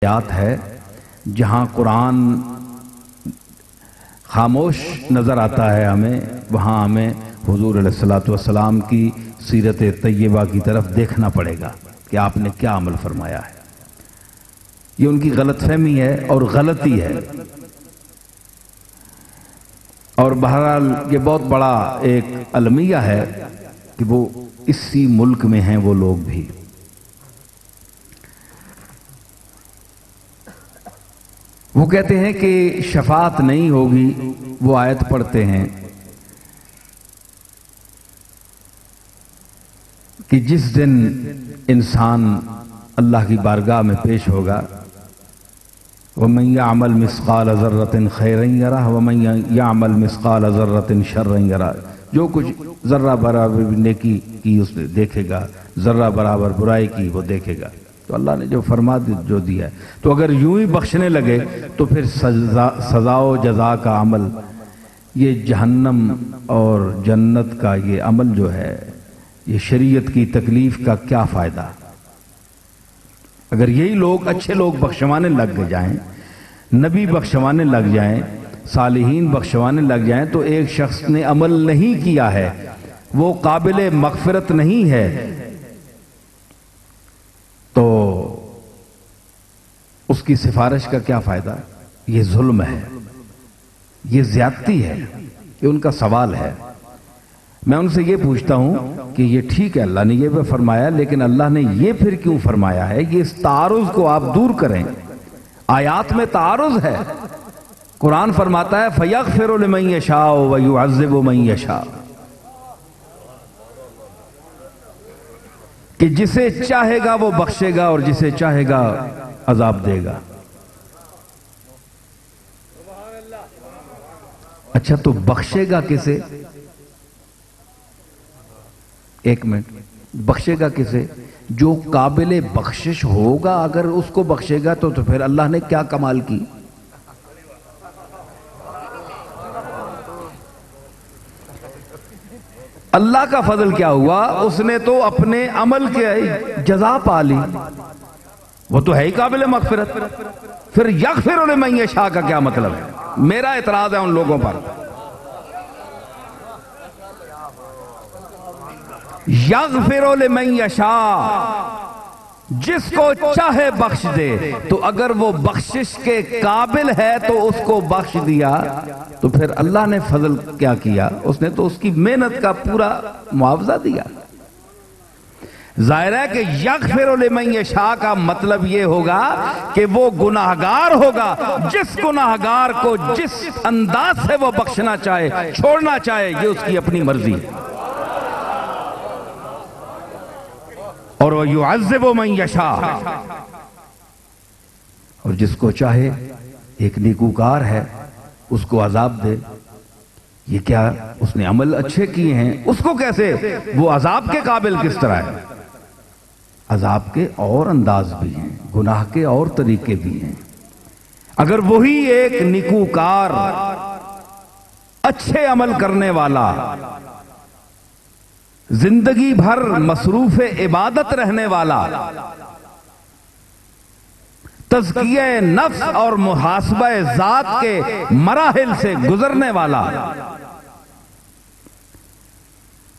آیات ہے جہاں قرآن خاموش نظر آتا ہے ہمیں، وہاں ہمیں حضور علیہ الصلوۃ والسلام کی سیرت طیبہ کی طرف دیکھنا پڑے گا کہ آپ نے کیا عمل فرمایا ہے۔ یہ ان کی غلط فہمی ہے اور غلطی ہے، اور بہرحال یہ بہت بڑا ایک المیہ ہے کہ وہ اسی ملک میں ہیں وہ لوگ بھی۔ وہ کہتے ہیں کہ شفاعت نہیں ہوگی، وہ آیت پڑھتے ہیں کہ جس دن انسان اللہ کی بارگاہ میں پیش ہوگا، وَمَن يَعْمَلْ مِثْقَالَ ذَرَّةٍ خَيْرًا يَرَهُ وَمَن يَعْمَلْ مِثْقَالَ ذَرَّةٍ شَرًّا يَرَهُ، جو کچھ ذرہ برابر نیکی کی اس نے دیکھے گا، ذرہ برابر برائی کی وہ دیکھے گا۔ تو اللہ نے جو فرما جو دیا ہے، تو اگر یوں ہی بخشنے لگے تو پھر سزا و جزا کا عمل، یہ جہنم اور جنت کا یہ عمل جو ہے، یہ شریعت کی تکلیف کا کیا فائدہ؟ اگر یہی لوگ اچھے لوگ بخشوانے لگ جائیں، نبی بخشوانے لگ جائیں، صالحین بخشوانے لگ جائیں، تو ایک شخص نے عمل نہیں کیا ہے، وہ قابل مغفرت نہیں ہے، تو اس کی سفارش کا کیا فائدہ؟ یہ ظلم ہے، یہ زیادتی ہے، یہ ان کا سوال ہے۔ میں ان سے یہ پوچھتا ہوں کہ یہ ٹھیک ہے، اللہ نے یہ بھی فرمایا، لیکن اللہ نے یہ پھر کیوں فرمایا ہے؟ یہ اس تعارض کو آپ دور کریں۔ آیات میں تعارض ہے۔ قرآن فرماتا ہے فَيَغْفِرُ لِمَن يَشَاءُ وَيُعَذِّبُ مَن يَشَاءُ، کہ جسے چاہے گا وہ بخشے گا اور جسے چاہے گا عذاب دے گا۔ اچھا، تو بخشے گا کسے؟ ایک منٹ، بخشے گا کسے؟ جو قابل بخشش ہوگا، اگر اس کو بخشے گا تو پھر اللہ نے کیا کمال کی؟ اللہ کا فضل کیا ہوا؟ اس نے تو اپنے عمل کے جزا پا لی، وہ تو ہے ہی قابل مغفرت۔ پھر یغفر لمن یشاء کا کیا مطلب ہے؟ میرا اعتراض ہے ان لوگوں پر۔ یغفر لمن یشاء، جس کو چاہے بخش دے، تو اگر وہ بخشش کے قابل ہے تو اس کو بخش دیا، تو پھر اللہ نے فضل کیا کیا؟ اس نے تو اس کی محنت کا پورا معاوضہ دیا۔ ظاہر ہے کہ یغفر لمن یشاء کا مطلب یہ ہوگا کہ وہ گناہگار ہوگا، جس گناہگار کو جس انداز سے وہ بخشنا چاہے، چھوڑنا چاہے، یہ اس کی اپنی مرضی ہے۔ اور وَيُعَذِّبُ مَن يَشَاءُ، اور جس کو چاہے، ایک نیکوکار ہے، اس کو عذاب دے۔ یہ کیا؟ اس نے عمل اچھے کیے ہیں، اس کو کیسے؟ وہ عذاب کے قابل کس طرح ہے؟ عذاب کے اور انداز بھی ہیں، گناہ کے اور طریقے بھی ہیں۔ اگر وہی ایک نیکوکار، اچھے عمل کرنے والا، زندگی بھر مصروف عبادت رہنے والا، تزکیہ نفس اور محاسبہ ذات کے مراحل سے گزرنے والا،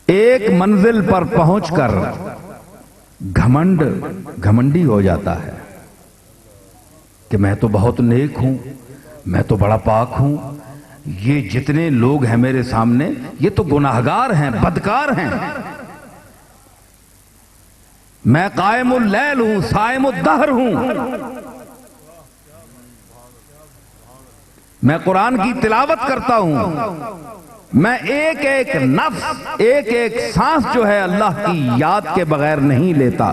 ایک منزل پر پہنچ کر گھمنڈی ہو جاتا ہے کہ میں تو بہت نیک ہوں، میں تو بڑا پاک ہوں، یہ جتنے لوگ ہیں میرے سامنے یہ تو گناہگار ہیں، بدکار ہیں، میں قائم اللیل ہوں، صائم الدہر ہوں، میں قرآن کی تلاوت کرتا ہوں، میں ایک ایک نفس، ایک ایک سانس جو ہے اللہ کی یاد کے بغیر نہیں لیتا،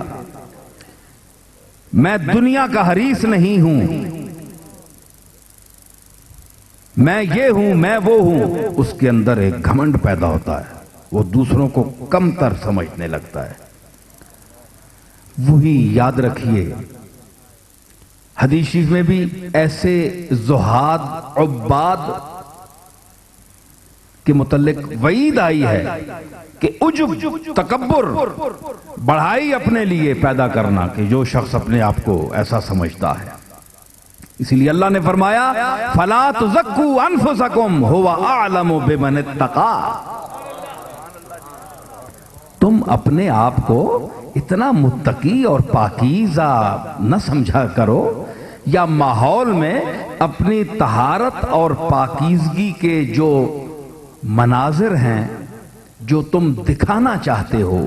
میں دنیا کا حریص نہیں ہوں، میں یہ ہوں، میں وہ ہوں۔ اس کے اندر ایک گھمنڈ پیدا ہوتا ہے، وہ دوسروں کو کم تر سمجھنے لگتا ہے۔ وہی یاد رکھیے، حدیث شریف میں بھی ایسے زہاد عباد کے متعلق وعید آئی ہے کہ عجب، تکبر، بڑھائی اپنے لیے پیدا کرنا، کہ جو شخص اپنے آپ کو ایسا سمجھتا ہے، اسی لیے اللہ نے فرمایا فلا تزکوا انفسکم هو اعلم بمن اتقى، تم اپنے آپ کو اتنا متقی اور پاکیزہ نہ سمجھا کرو، یا ماحول میں اپنی طہارت اور پاکیزگی کے جو مناظر ہیں جو تم دکھانا چاہتے ہو،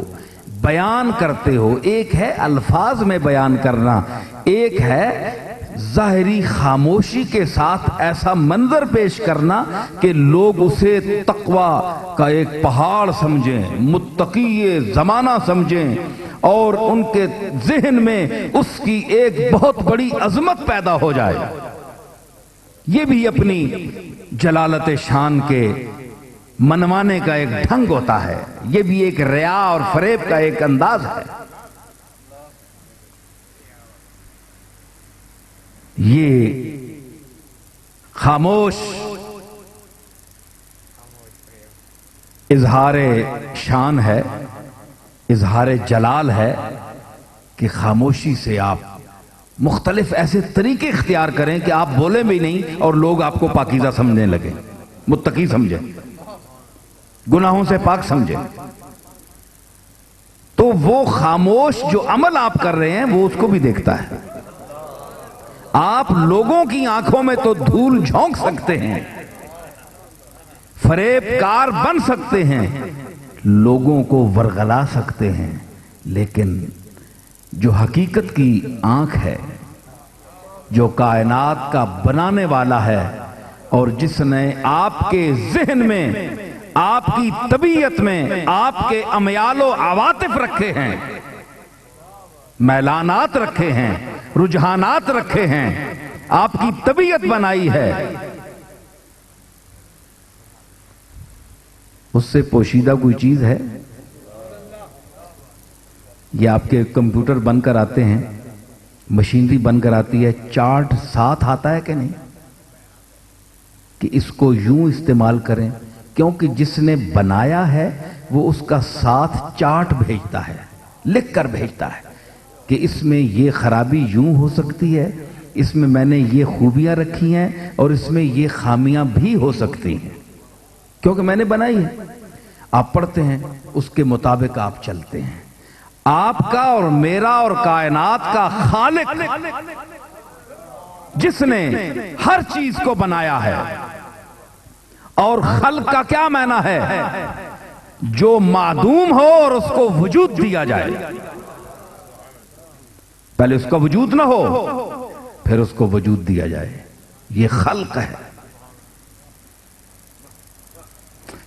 بیان کرتے ہو، ایک ہے الفاظ میں بیان کرنا، ایک ہے ظاہری خاموشی کے ساتھ ایسا منظر پیش کرنا کہ لوگ اسے تقوی کا ایک پہاڑ سمجھیں، متقی زمانہ سمجھیں، اور ان کے ذہن میں اس کی ایک بہت بڑی عظمت پیدا ہو جائے۔ یہ بھی اپنی جلالت شان کے منوانے کا ایک ڈھنگ ہوتا ہے، یہ بھی ایک ریا اور فریب کا ایک انداز ہے۔ یہ خاموش اظہار شان ہے، اظہار جلال ہے کہ خاموشی سے آپ مختلف ایسے طریقے اختیار کریں کہ آپ بولیں بھی نہیں اور لوگ آپ کو پاکیزہ سمجھنے لگیں، متقی سمجھیں، گناہوں سے پاک سمجھیں۔ تو وہ خاموش جو عمل آپ کر رہے ہیں وہ اس کو بھی دیکھتا ہے۔ آپ لوگوں کی آنکھوں میں تو دھول جھونک سکتے ہیں، فریب کار بن سکتے ہیں، لوگوں کو ورغلا سکتے ہیں، لیکن جو حقیقت کی آنکھ ہے، جو کائنات کا بنانے والا ہے، اور جس نے آپ کے ذہن میں، آپ کی طبیعت میں آپ کے امیال و عواطف رکھے ہیں، میلانات رکھے ہیں، رجحانات رکھے ہیں، آپ کی طبیعت بنائی ہے، اس سے پوشیدہ کوئی چیز ہے؟ یہ آپ کے کمپیوٹر بن کر آتے ہیں، مشینری بن کر آتی ہے، چارٹ ساتھ آتا ہے کہ نہیں کہ اس کو یوں استعمال کریں؟ کیونکہ جس نے بنایا ہے وہ اس کا ساتھ چارٹ بھیجتا ہے، لکھ کر بھیجتا ہے کہ اس میں یہ خرابی یوں ہو سکتی ہے، اس میں نے یہ خوبیاں رکھی ہیں، اور اس میں یہ خامیاں بھی ہو سکتی ہیں، کیونکہ میں نے بنائی ہے۔ آپ پڑھتے ہیں، اس کے مطابق آپ چلتے ہیں۔ آپ کا اور میرا اور کائنات کا خالق، جس نے ہر چیز کو بنایا ہے، اور خلق کا کیا معنی ہے؟ جو معدوم ہو اور اس کو وجود دیا جائے، پہلے اس کا وجود نہ ہو پھر اس کو وجود دیا جائے، یہ خلق ہے۔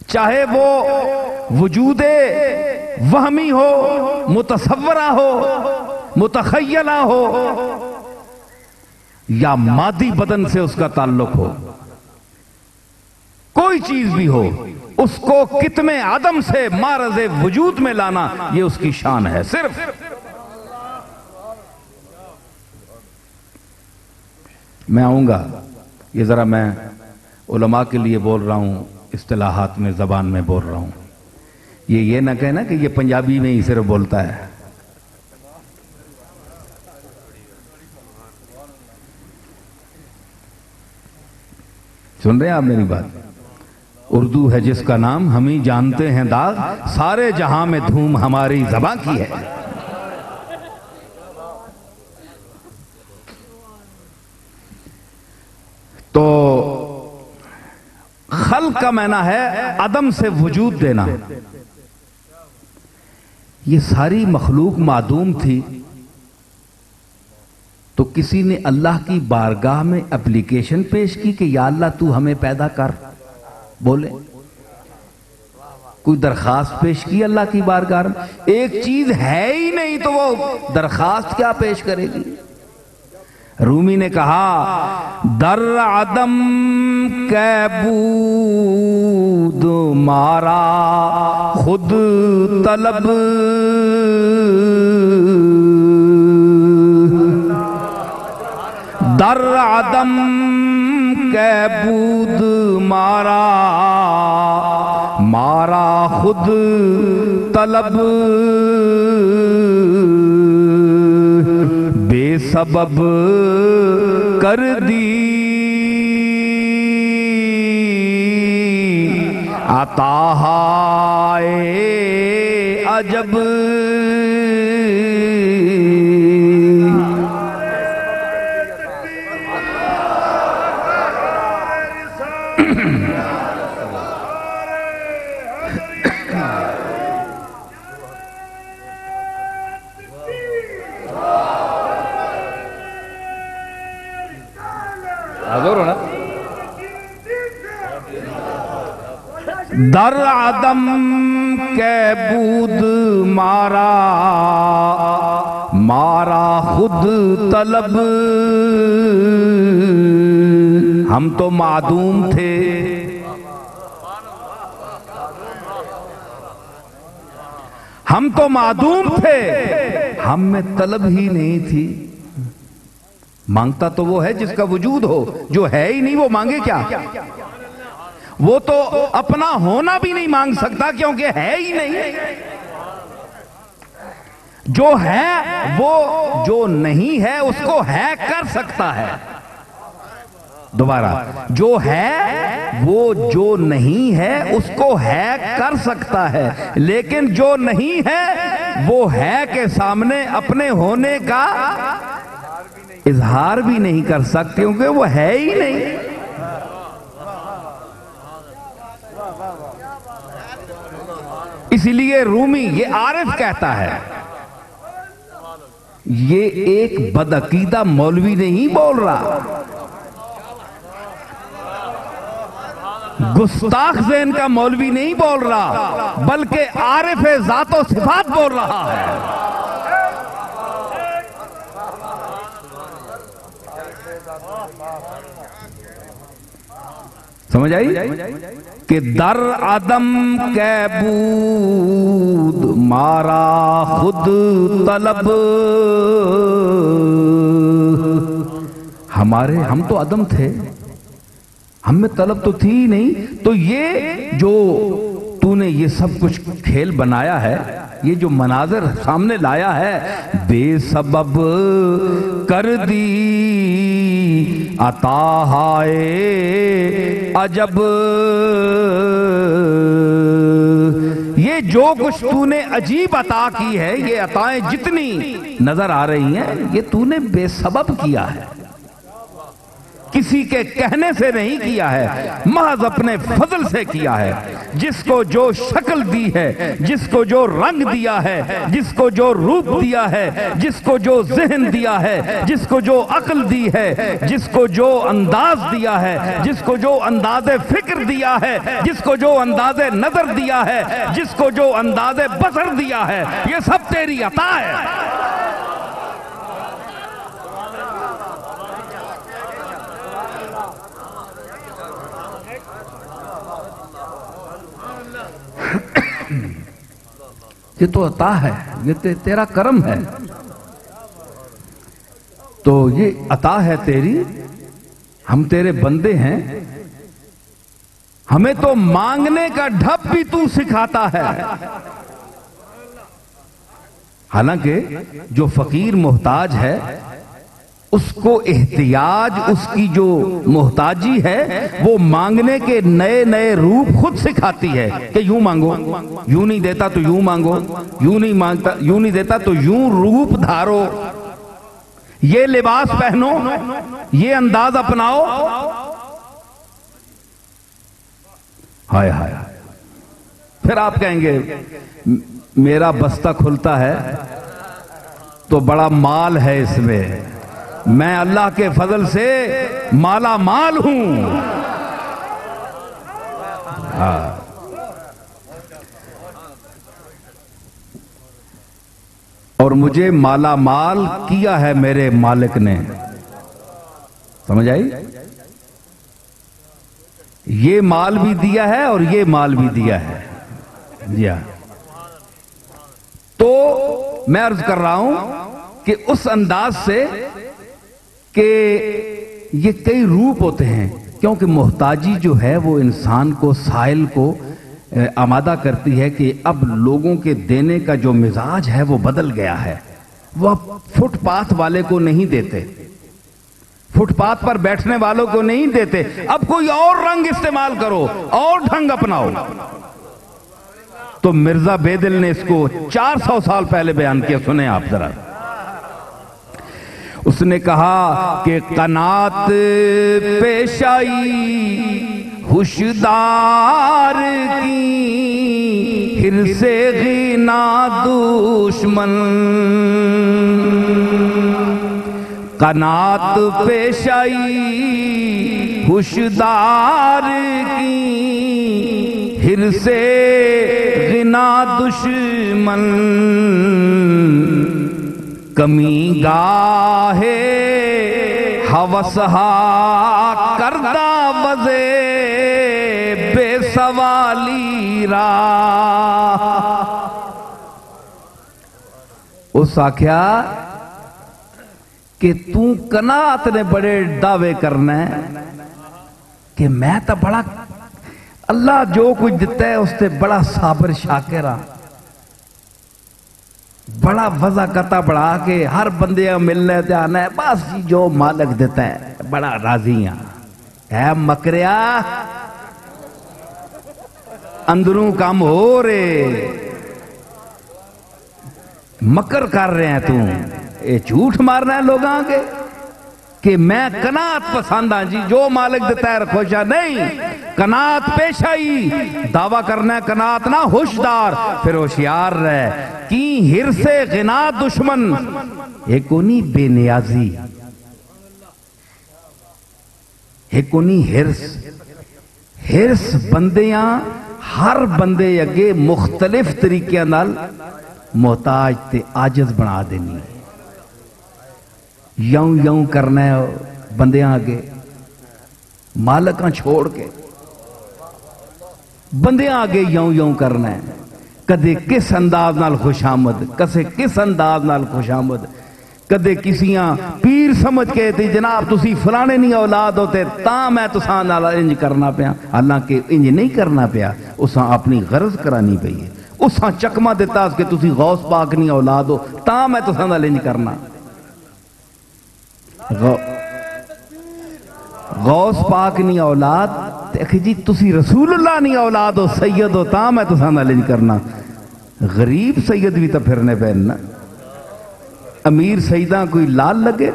چاہے وہ وجود وہمی ہو، متصورہ ہو، متخیلہ ہو، یا مادی بدن سے اس کا تعلق ہو، کوئی چیز بھی ہو، اس کو کتنے عدم سے معرض وجود میں لانا، یہ اس کی شان ہے۔ صرف میں آؤں گا، یہ ذرا میں علماء کے لیے بول رہا ہوں، اصطلاحات میں، زبان میں بول رہا ہوں، یہ نہ کہنا کہ یہ پنجابی میں ہی صرف بولتا ہے۔ سن رہے ہیں آپ میری بات؟ اردو ہے جس کا نام، ہم ہی جانتے ہیں داغ، سارے جہاں میں دھوم ہماری زباں کی ہے۔ تو خلق کا معنی ہے عدم سے وجود دینا۔ یہ ساری مخلوق معدوم تھی، تو کسی نے اللہ کی بارگاہ میں اپلیکیشن پیش کی کہ یا اللہ تو ہمیں پیدا کر، بولے کوئی درخواست پیش کی اللہ کی بارگاہ میں؟ ایک چیز ہے ہی نہیں تو وہ درخواست کیا پیش کرے گی؟ رومی نے کہا در عدم کے بود مارا خود طلب، در عدم کے بود مارا مارا خود طلب، بے سبب کر دی عطائے عجب در عدم کے بود مارا خود طلب ہم تو معدوم تھے ہم میں طلب ہی نہیں تھی مانگتا تو وہ ہے جس کا وجود ہو جو ہے ہی نہیں وہ مانگے کیا وہ تو اپنا ہونا بھی نہیں مانگ سکتا کیونکہ ہے ہی نہیں جو ہے وہ جو نہیں ہے اس کو ہے کر سکتا ہے دوبارہ جو ہے وہ جو نہیں ہے اس کو ہے کر سکتا ہے لیکن جو نہیں ہے وہ ہے کے سامنے اپنے ہونے کا اظہار بھی نہیں کر سکتے کیونکہ وہ ہے ہی نہیں اسی لیے رومی یہ عارف کہتا ہے یہ ایک بدعقیدہ مولوی نہیں بول رہا گستاخ ذہن کا مولوی نہیں بول رہا بلکہ عارف ذات و صفات بول رہا ہے سمجھ آئی کہ در عدم کے بود مارا خود طلب ہم تو عدم تھے ہم میں طلب تو تھی ہی نہیں تو یہ جو تو نے یہ سب کچھ کھیل بنایا ہے یہ جو مناظر سامنے لایا ہے بے سبب کر دی عطائے عجب یہ جو کچھ تو نے عجیب عطا کی ہے یہ عطائیں جتنی نظر آ رہی ہیں یہ تو نے بے سبب کیا ہے کسی کے کہنے سے نہیں کیا ہے محض اپنے فضل سے کیا ہے جس کو جو شکل دی ہے جس کو جو رنگ دیا ہے جس کو جو روپ دیا ہے جس کو جو ذہن دیا ہے جس کو جو عقل دی ہے جس کو جو انداز دیا ہے جس کو جو انداز فکر دیا ہے جس کو جو انداز نظر دیا ہے جس کو جو انداز بصر دیا ہے یہ سب تیری عطا ہے یہ تو عطا ہے یہ تیرا کرم ہے تو یہ عطا ہے تیری ہم تیرے بندے ہیں ہمیں تو مانگنے کا ڈھب بھی تو سکھاتا ہے حالانکہ جو فقیر محتاج ہے اس کو احتیاج اس کی جو محتاجی ہے وہ مانگنے کے نئے نئے روپ خود سکھاتی ہے کہ یوں مانگو یوں نہیں دیتا تو یوں مانگو یوں نہیں مانگتا یوں نہیں دیتا تو یوں روپ دھارو یہ لباس پہنو یہ انداز اپناؤ ہائے ہائے پھر آپ کہیں گے میرا بستہ کھلتا ہے تو بڑا مال ہے اس میں اللہ کے فضل سے مالا مال ہوں اور مجھے مالا مال کیا ہے میرے مالک نے سمجھ آئی یہ مال بھی دیا ہے اور یہ مال بھی دیا ہے جی ہاں تو میں عرض کر رہا ہوں کہ اس انداز سے کہ یہ کئی روپ ہوتے ہیں کیونکہ محتاجی جو ہے وہ انسان کو سائل کو آمادہ کرتی ہے کہ اب لوگوں کے دینے کا جو مزاج ہے وہ بدل گیا ہے وہ فٹ پاتھ والے کو نہیں دیتے، فٹ پاتھ پر بیٹھنے والوں کو نہیں دیتے، اب کوئی اور رنگ استعمال کرو، اور ڈھنگ اپناؤ۔ تو مرزا بیدل نے اس کو 400 سال پہلے بیان کیا، سنیں آپ ذرا۔ اس نے کہا کہ قناعت پیش آئی ہوشدار کی، حرص غنا دشمن، قناعت پیش آئی ہوشدار کی، حرص غنا دشمن، کمی گاہے ہوسہا کردہ وزے بے سوالی را۔ اس آکھیا کہ تو قناعت نے بڑے دعوے کرنا ہے کہ میں تو بڑا اللہ جو کچھ دیتا ہے اس سے بڑا صابر شاکر ہاں، بڑا وضع قطع بڑھا کے ہر بندے ملنے تے آنا ہے، بس جی جو مالک دیتا ہے بڑا راضی ہاں۔ اے مکریا اندروں کام ہو رہے، مکر کر رہے ہیں تو یہ جھوٹ مارنا ہے لوگاں کے کہ میں قناعت پسند ہاں جی، جو مالک دیتا ہے خوشا نہیں، قناعت پیش آئی، دعویٰ کرنا ہے قناعت نہ، ہوشدار، پھر ہوشیار رہے کی حرص غنا دشمن، ایک کونی بے نیازی، ایک کونی حرص بندیاں ہر بندے اگے مختلف طریقے نال محتاج تے عاجز بنا دینی، یوں یوں کرنا ہے بندیاں آگے، مالکاں چھوڑ کے بندیاں آگے یوں یوں کرنا ہے، کدے کس انداز نال خوش آمد، کس انداز نال خوش آمد، کدے کسیاں پیر سمجھ کے تھی جناب تسی فلانے نہیں اولاد ہوتے تاں میں تساں نال انج کرنا پیا، حالانکہ انج نہیں کرنا پیا، اساں اپنی غرض کرانی پئی ہے، اساں چکمہ دیتا کہ تسی غوث پاک نہیں اولاد ہو تاں میں تساں نال انج کرنا، غوث پاک نہیں اولاد دیکھ جی تسی رسول اللہ نہیں اولاد ہو، سید ہو تاں میں تساں نال انج کرنا، غریب سید بھی تو پھرنے پہننا، امیر سیداں کوئی لال لگے،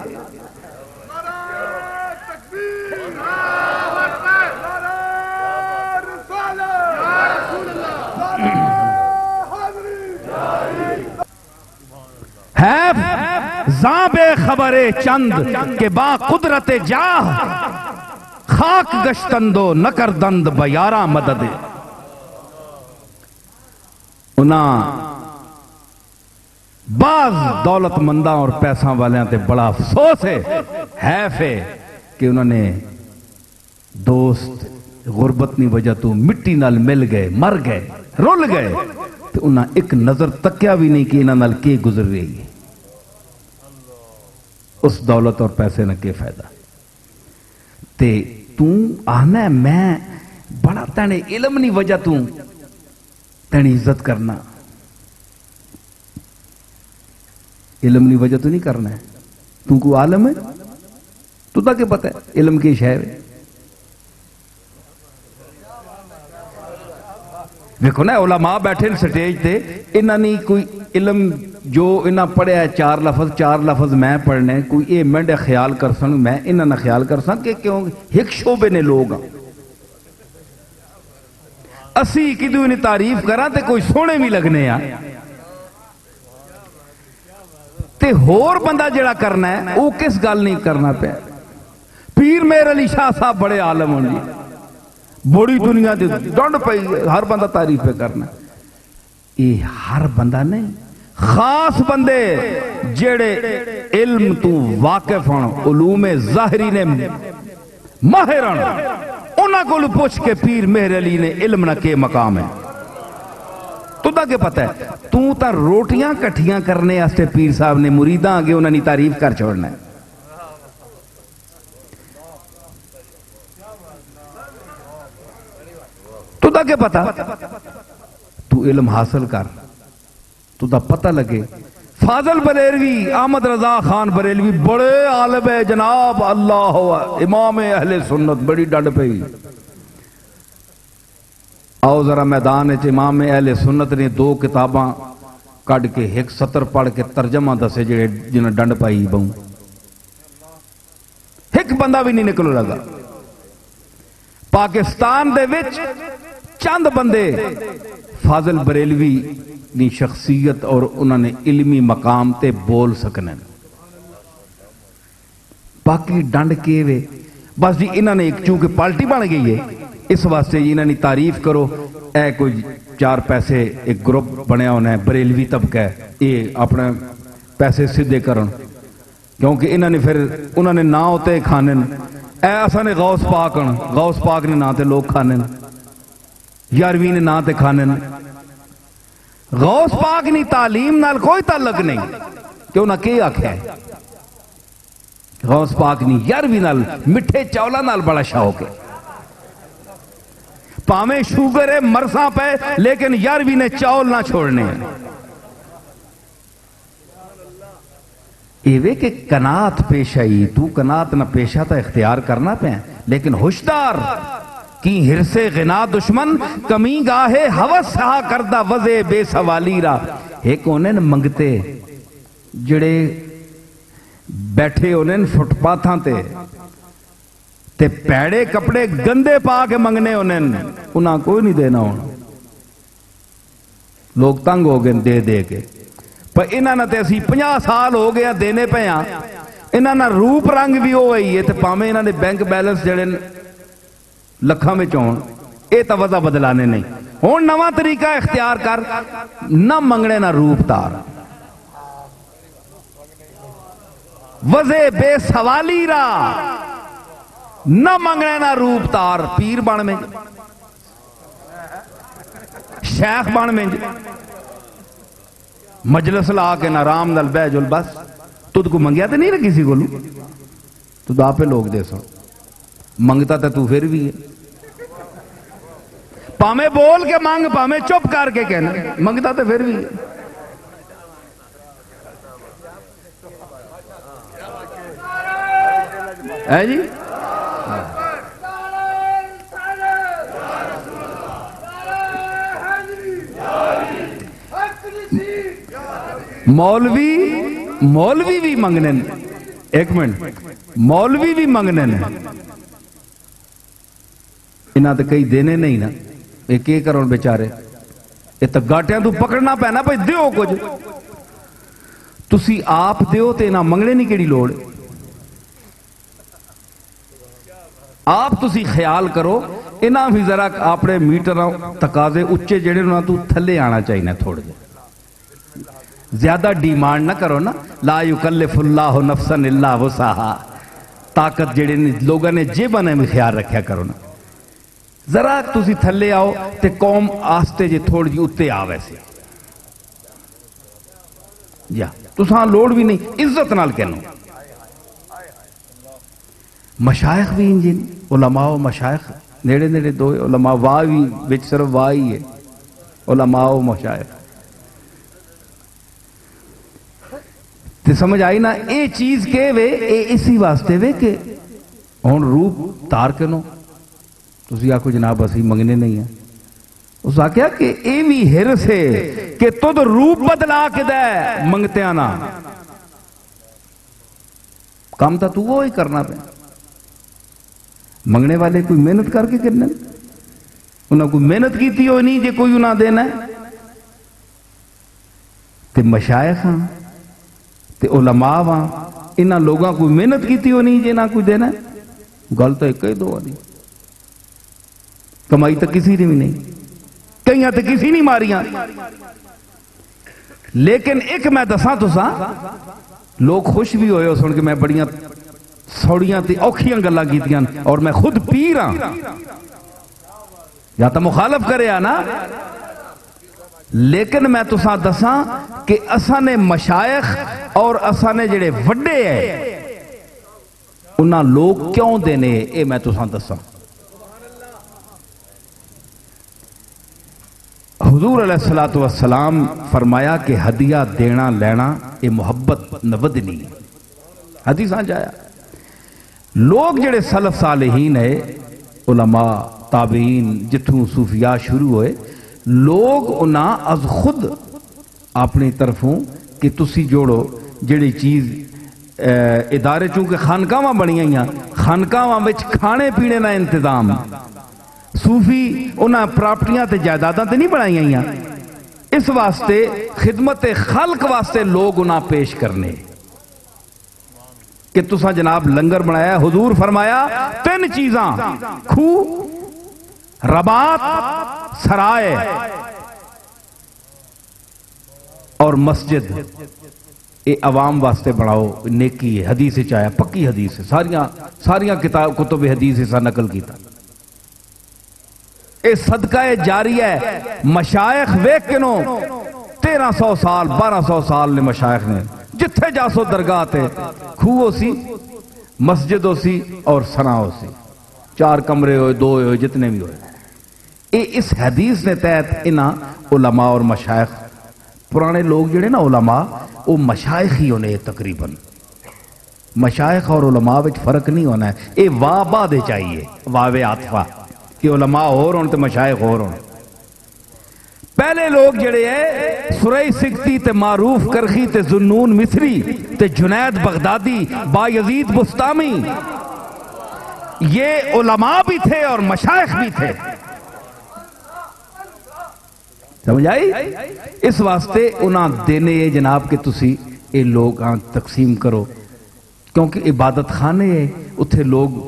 زاں بے خبر چند کہ با قدرت جاہ، خاک گشتندو نکردند بیارہ مدد، انہاں بعض دولت منداں اور پیسہ والیاں تے بڑا افسوس ہے، حیف ہے کہ انہوں نے دوست غربت نہیں وجہ تو مٹی نال مل گئے، مر گئے، رول گئے، تو انہاں ایک نظر تکیا بھی نہیں کہ انہاں نال کی گزر رہی ہے، اس دولت اور پیسے نہ کے فائدہ تے تو آنا ہے میں بڑا تینے علم نہیں وجہ تو تینے عزت کرنا، علم نہیں وجہ تو نہیں کرنا ہے، تو کو عالم ہے تو تا کہ پتہ ہے علم کی شے ہے، دیکھو نا علماء بیٹھے سٹیج تے انہاں نہیں کوئی علم جو انہاں پڑھیا ہے چار لفظ میں پڑھنے کوئی اے منڈے خیال کر سن میں انہاں نہ خیال کر سن کہ کیوں ایک شعبے نے لوگ ہیں اسی کدو انہیں تعریف کرا تے کوئی سونے بھی لگنے آ تے ہور بندہ جڑا کرنا ہے وہ کس گل نہیں کرنا پہ پیر میر علی شاہ صاحب بڑے عالم ہوں جی بڑی دنیا دے ڈنڈ پئی ہر بندہ تعریف پہ کرنا یہ ہر بندہ نہیں خاص بندے جڑے علم تو واقف ہوں علوم ظاہری نے ماہران انہاں کو پوچھ کے پیر مہر علی نے علم نہ کے مقام ہے تو دا کہ پتہ ہے تو تا روٹیاں کٹھیاں کرنے آستے پیر صاحب نے مریداں آگے انہاں نے تعریف کر چھوڑنا ہے تو دا کہ پتہ تو علم حاصل کر تو دا پتہ لگے فاضل بریلوی، احمد رضا خان بریلوی بڑے عالم ہے جناب، اللہ امام اہل سنت، بڑی ڈنڈ پئی۔ آؤ ذرا میدان وچ امام اہل سنت نے 2 کتاباں کڈ کے 1 سطر پڑھ کے ترجمہ دسے جڑے جنہیں ڈنڈ پائی بہوں، ایک بندہ بھی نہیں نکلو لگا۔ پاکستان دے وچ چند بندے فاضل بریلوی دی شخصیت اور انہوں نے علمی مقام تے بول سکنے، باقی ڈنڈ کے وے بس جی انہوں نے ایک چونکہ پارٹی بن گئی ہے اس واسطے جی انہوں نے تعریف کرو، اے کوئی 4 پیسے ایک گروپ بنیا ہونا ہے بریلوی طبقہ ہے، یہ اپنے پیسے سدھے کرن، کیونکہ انہوں نے نہ ہوتے کھانے، اے اساں نے غوث پاک نے نہ تے لوگ کھانے، یارویں نے نہ تے کھانے، غوث پاک نی تعلیم نال کوئی تعلق نہیں، کیوں نہ کہ آکھیا ہے غوث پاک نی یارویں نال مٹھے چولا نال بڑا شوق ہے، پامیں شوگر ہے مرساں پہ لیکن یارویں نے چاول نہ چھوڑنے ہیں۔ ایوے کہ قناعت پیش آئی، تو قناعت نہ پیشہ تا اختیار کرنا پہ لیکن ہوشدار کی ہرسے غنا دشمن کمی گاہے حوث سہا کردہ وزے بے سوالی را۔ ایک انہیں منگتے جڑے بیٹھے انہیں فٹ پاتھاں تے پیڑے کپڑے گندے پا کے منگنے انہاں کوئی نہیں دینا ہونا، لوگ تنگ ہو گئے دے دے کے، پر انہاں نہ تے اسی 50 سال ہو گیا دینے پہ ہاں، انہاں نہ روپ رنگ بھی ہوئی ہے تے پامیں انہاں نے بینک بیلنس جڑے لکھاں میں چون اے تا وضع بدلانے نہیں، ہون نواں طریقہ اختیار کر، نہ منگنے نہ روپ تار، وضع بے سوالی را، نہ منگنے نہ روپ تار، پیر بن میں شیخ بن میں مجلس لا کے نہ رام نل بے جل بس تُدھ کو منگیا تے نہیں رہا کسی کو لوں تو دا پہ لوگ دے سن منگتا تے تو پھر بھی ہے، پامیں بول کے مانگ پامیں چپ کر کے کہنا منگتا تے پھر بھی ہے۔ ہے جی مولوی بھی منگنے، ایک منٹ، مولوی بھی منگنے انہاں تے کئی دینے نہیں نا، ایک ایک کرون بیچارے یہ تو گاٹیاں تو پکڑنا پینا بھائی دیو کچھ، تسی آپ دیو تے انہاں منگنے نہیں کیڑی لوڑ، آپ تسی خیال کرو انہاں بھی ذرا اپنے میٹر تقاضے اچھے جڑے انہاں تو تھلے آنا چاہیے تھوڑے جے، زیادہ ڈیمانڈ نہ کرو نا، لا یکلف اللہ نفسا الا وسعها، طاقت جڑے لوگوں نے جیباں نے بھی خیال رکھیا کرو نا، ذرا تسی تھلے آؤ تے قوم آستے جے تھوڑی جی اتے آ ویسے یا تساں لوڑ بھی نہیں، عزت نال کہنو، مشائخ بھی انجن علماء و مشائخ نیڑے نیڑے دو علماء، واہ بھی بچ صرف واہ ہی ہے، علماء و مشائخ تے سمجھ آئی نا، اے چیز کے وے اے اسی واسطے وے کہ ہون روپ تار کے نو تسی آکو جناب اسی منگنے نہیں ہیں، اس آکیا کہ اے بھی ہرس ہے کہ تُد روپ بدلا کے دے منگتے آنا، کام تا تو وہ ہی کرنا پہ، منگنے والے کوئی محنت کر کے کرنے، انہوں کوئی محنت کی تھی ہو نہیں جے کوئی انہوں دینا ہے، تے مشائخ ہاں تے علماء ہاں انہوں لوگاں کوئی محنت کی تھی ہو نہیں جے نہ کوئی دینا ہے، گل تو ایک ہی دو آدھی، کمائی تک کسی نے بھی نہیں، کہیں تک کسی نہیں ماریاں، لیکن ایک میں دساں تو سا لوگ خوش بھی ہوئے ہو سن کہ میں بڑیاں سوڑیاں تے اوکھیاں گلاں کیتیاں اور میں خود پیر ہاں، یا تو مخالف کرے آنا، لیکن میں تو سا دساں کہ اساں نے مشائخ اور اساں نے جڑے وڈے ہیں انہاں لوگ کیوں دینے اے میں تو سا دساں، حضور علیہ السلام فرمایا کہ ہدیہ دینا لینا یہ محبت نودنی حدیثاں جایا لوگ جڑے سلف صالحین ہے علماء تابعین جتھوں صوفیاء شروع ہوئے لوگ انہاں از خود اپنی طرفوں کہ تسی جوڑو جڑی چیز ادارے چونکہ خانقاواں بنی ہیں خانقاواں وچ کھانے پینے کا انتظام صوفی انہاں پراپرٹیاں تے جائیداداں تے نہیں بنائی ہیں اس واسطے خدمت خلق واسطے لوگ انہاں پیش کرنے کہ تساں جناب لنگر بنایا حضور فرمایا 3 چیزاں کھو رباط سرائے اور مسجد اے عوام واسطے بناؤ نیکی ہے حدیث چاہیا پکی حدیث ہے ساریاں کتاب کتب حدیث سے نقل کیتا اے صدقہ جاری ہے مشائخ ویک کنو 1300 سال 1200 سال نے مشائخ نے جتھے جاسو درگاہ تے کھو ہو سی مسجد ہو سی اور سنا ہو سی 4 کمرے ہوئے 2 ہوئے جتنے بھی ہوئے اے اس حدیث نے تحت انہاں علماء اور مشائخ پرانے لوگ جڑے نا علماء وہ مشائخ ہی ہونے تقریباً مشائخ اور علماء وچ فرق نہیں ہونا ہے اے واہ با دے چاہیے واو عاطفہ کہ علماء ہور ہون تے مشائخ ہور ہون پہلے لوگ جڑے ہیں سرئی سکتی تے معروف کرخی تے ذنون مصری تے جنید بغدادی بایزید بستامی یہ علماء بھی تھے اور مشائخ بھی تھے سمجھ آئی اس واسطے انہاں دینے یہ جناب کہ تسی اے لوگ تقسیم کرو کیونکہ عبادت خانے ہے اتھے لوگ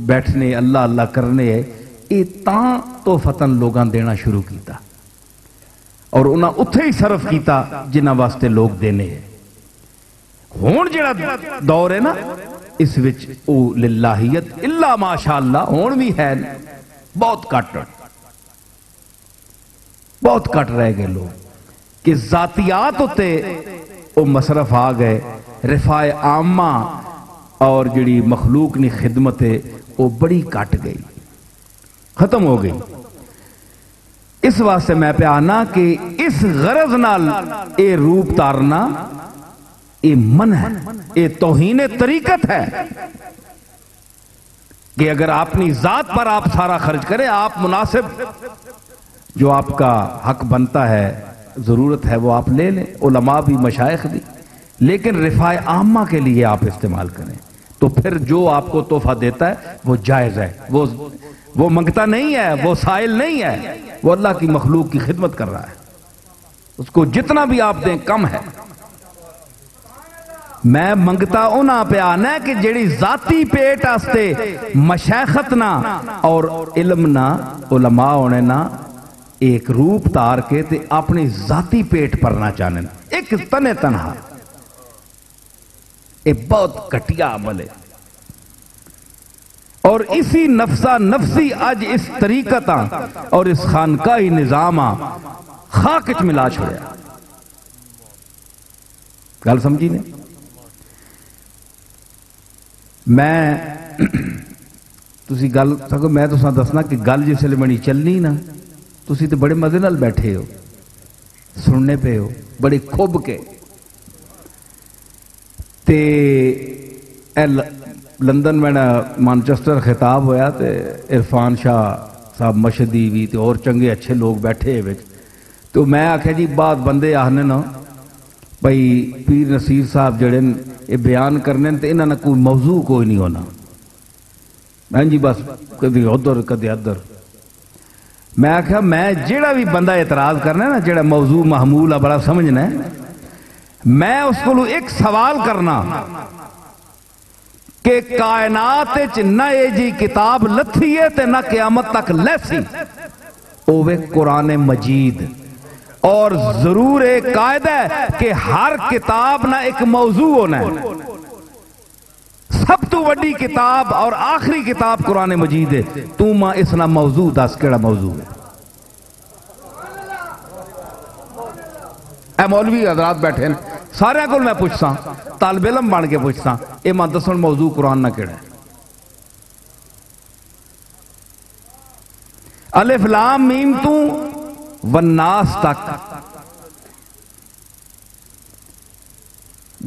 بیٹھنے اللہ اللہ کرنے ہے اے تاں تو فتن لوگاں دینا شروع کیتا اور انہاں اتھے ہی صرف کیتا جنہاں واسطے لوگ دینے ہے ہون جڑا دور ہے نا اس وچ او للہیت اللہ ماشاءاللہ ہون بھی ہے بہت کٹ رہ گئے لوگ کہ ذاتیات ہوتے او مصرف آ گئے رفاع عامہ اور جڑی مخلوق نی خدمت ہے وہ بڑی کٹ گئی ختم ہو گئی اس واسطے میں پہ آنا کہ اس غرض نال اے روپ تارنا اے من ہے اے توہین طریقت ہے کہ اگر اپنی ذات پر آپ سارا خرچ کریں آپ مناسب جو آپ کا حق بنتا ہے ضرورت ہے وہ آپ لے لیں علماء بھی مشائخ بھی لیکن رفاع عامہ کے لیے آپ استعمال کریں تو پھر جو آپ کو تحفہ دیتا ہے وہ جائز ہے وہ منگتا نہیں ہے وہ سائل نہیں ہے وہ اللہ کی مخلوق کی خدمت کر رہا ہے اس کو جتنا بھی آپ دیں کم ہے میں منگتا انہاں پہ آنا ہے کہ جڑی ذاتی پیٹ آستے مشائخت نہ اور علم نہ علماء ہونے نہ ایک روپ تار کے تے اپنی ذاتی پیٹ پرنا چاہنے ایک تنے تنہا ایک بہت کٹیا عمل ہے اور اسی نفسا نفسی آج اس طریقتا اور اس خانقاہی نظامہ خاکچ ملا چھوڑیا گل سمجھی نے میں تسی گل سکو میں تو دسنا کہ گل جس لئے بنی چلنی نا تسی تو بڑے مزے نال بیٹھے ہو سننے پہ ہو بڑے کھوب کے تے لندن میں مانچسٹر خطاب ہویا تے عرفان شاہ صاحب مشہدی بھی تے اور چنگے اچھے لوگ بیٹھے ہوئے تو میں آکھا جی بعد بندے آنے نا بھئی پیر نصیر صاحب جڑے یہ بیان کرنے تے انہاں نے کوئی موضوع کوئی نہیں ہونا میں جی بس کدی ادھر کدی ادھر میں آکھا میں جڑا بھی بندہ اعتراض کرنا ہے نا جڑا موضوع محمول ہے بڑا سمجھنا ہے میں اس کو ایک سوال کرنا کہ کائنات نہ اے جی کتاب لتھی ہے تے نہ قیامت تک لیسی اوے قرآن مجید اور ضرور ایک قاعدہ ہے کہ ہر کتاب نہ ایک موضوع ہونا ہے سب تو وڈی کتاب اور آخری کتاب قرآن مجید ہے تو ماں اس نہ موضوع دس کیڑا موضوع ہے اے مولوی حضرات بیٹھے ہیں سارے کو میں پوچھتا طالب علم بن کے پوچھتا اے ماں دسن موضوع قرآن نہ کیڑا ہے الف لام میم تو والناس تک